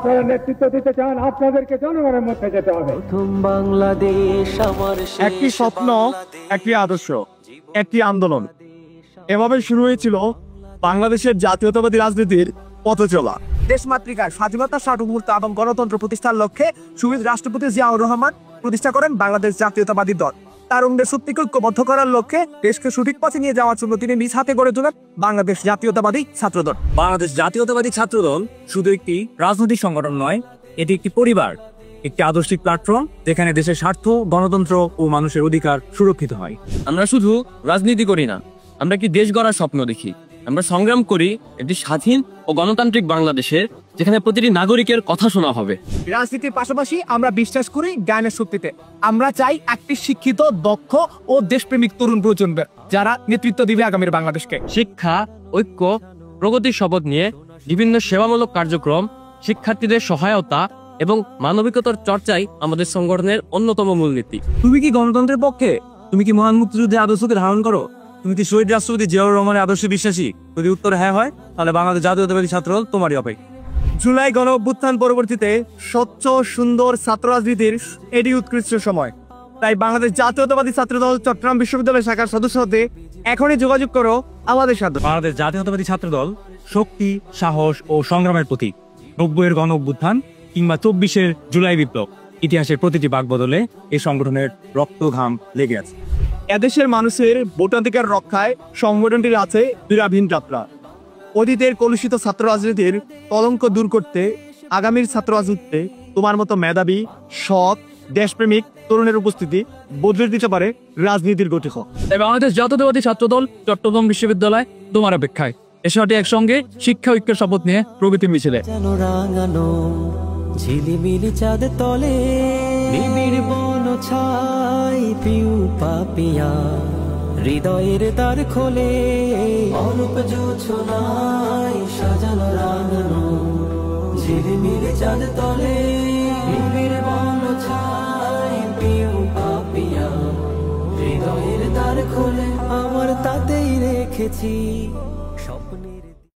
যারা নেতৃত্ব দিতে চান আপনাদেরকে জনগণের মধ্যে যেতে হবে। একটি স্বপ্ন, একটি আদর্শ, একটি আন্দোলন, এভাবে শুরু হয়েছিল বাংলাদেশের জাতীয়তাবাদী রাজনীতির পথে চলা। দেশমাতৃকার স্বাধীনতা সার্বভৌমত্ব এবং গণতন্ত্র প্রতিষ্ঠার লক্ষ্যে শহীদ রাষ্ট্রপতি জিয়াউর রহমান প্রতিষ্ঠা করেন বাংলাদেশ জাতীয়তাবাদী দল। তারুণদের শক্তিকে ঐক্যবদ্ধ করার লক্ষ্যে দেশকে সঠিক পথে নিয়ে যাওয়ার জন্য তিনি নিজ হাতে গড়ে তোলেন বাংলাদেশ জাতীয়তাবাদী ছাত্রদল। বাংলাদেশ জাতীয়তাবাদী ছাত্রদল শুধু একটি রাজনৈতিক সংগঠন নয়, এটি একটি পরিবার, একটি আদর্শিক প্ল্যাটফর্ম যেখানে দেশের স্বার্থ, গণতন্ত্র ও মানুষের অধিকার সুরক্ষিত হয়। আমরা শুধু রাজনীতি করি না, আমরা কি দেশ গড়ার স্বপ্ন দেখি। আমরা সংগ্রাম করি একটি স্বাধীন ও গণতান্ত্রিক বাংলাদেশের, যেখানে প্রতিটি নাগরিকের কথা শোনা হবে। রাজনীতির পাশাপাশি আমরা বিশ্বাস করি জ্ঞানের শক্তিতে। আমরা চাই একটি শিক্ষিত, দক্ষ ও দেশপ্রেমিক তরুণ প্রজন্মের, যারা নেতৃত্ব দিবে আগামীর বাংলাদেশকে। শিক্ষা, ঐক্য, প্রগতির শপথ নিয়ে বিভিন্ন সেবামূলক কার্যক্রম, শিক্ষার্থীদের সহায়তা এবং মানবিকতার চর্চাই আমাদের সংগঠনের অন্যতম মূলনীতি। তুমি কি গণতন্ত্রের পক্ষে? তুমি কি মহান মুক্তিযুদ্ধের আদর্শকে ধারণ করো? তুমি কি শহীদ রাষ্ট্রপতি জিয়াউর রহমানের আদর্শে বিশ্বাসী? যদি উত্তর হ্যাঁ হয়, তাহলে বাংলাদেশ জাতীয়তাবাদী ছাত্রদল তোমারই অপেক্ষা। জুলাই গণ অভ্যুত্থান পরবর্তীতে স্বচ্ছ, সুন্দর ছাত্র রাজনীতির এটি উৎকৃষ্ট সময়। তাই বাংলাদেশ জাতীয়তাবাদী ছাত্রদল চট্টগ্রাম বিশ্ববিদ্যালয় শাখার সদস্য হতে এখনই যোগাযোগ করো আমাদের সাথে। বাংলাদেশ জাতীয়তাবাদী ছাত্রদল শক্তি, সাহস ও সংগ্রামের প্রতীক। ৯০-এর গণ অভ্যুত্থান কিংবা ২৪-এর জুলাই বিপ্লব, ইতিহাসের প্রতিটি বাঁক বদলে এই সংগঠনের রক্ত ঘাম লেগে আছে। এদেশের মানুষের ভোটাধিকার রক্ষায় সংগঠনটির আছে বিরামহীন যাত্রা। অতীতের কলুষিত ছাত্র রাজনীতির কলঙ্ক দূর করতে আগামীর ছাত্র রাজনীতিতে তোমার মতো মেধাবী, সৎ, দেশপ্রেমিক তরুণের উপস্থিতি বদলে দিতে পারে রাজনীতির গতিক। তাই বাংলাদেশ জাতীয়তাবাদী ছাত্রদল চট্টগ্রাম বিশ্ববিদ্যালয় তোমার অপেক্ষায়। এসে একসঙ্গে শিক্ষা ঐক্যের শপথ নিয়ে প্রগতি মিছিলে। ঝিলিমিলি চাঁদ তলে নিবিড় বন ছাই পিউ পাপিয়া হৃদয়ের দ্বার খোলে অরূপ জোছনায় সাজানো রাঙানো ঝিলিমিলি চাঁদ তলে নিবিড় বন ছাই পিউ পাপিয়া হৃদয়ের দ্বার খোলে আমার তাতেই রেখেছি